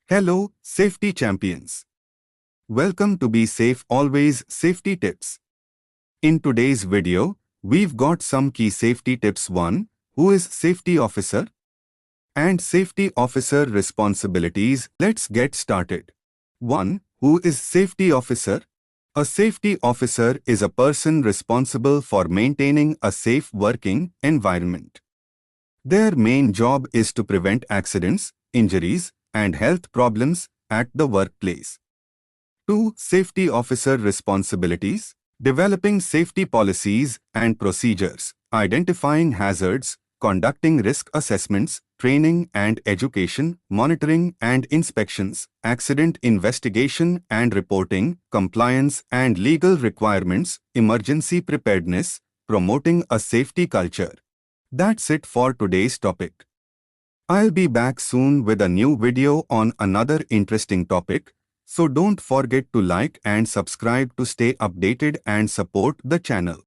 Hello, safety champions. Welcome to Be Safe Always Safety Tips. In today's video, we've got some key safety tips. 1. Who is safety officer? And safety officer responsibilities. Let's get started. 1. Who is safety officer? A safety officer is a person responsible for maintaining a safe working environment. Their main job is to prevent accidents, injuries, and health problems at the workplace. 2. Safety officer responsibilities. Developing safety policies and procedures, identifying hazards, conducting risk assessments, training and education, monitoring and inspections, accident investigation and reporting, compliance and legal requirements, emergency preparedness, promoting a safety culture. That's it for today's topic. I'll be back soon with a new video on another interesting topic, so don't forget to like and subscribe to stay updated and support the channel.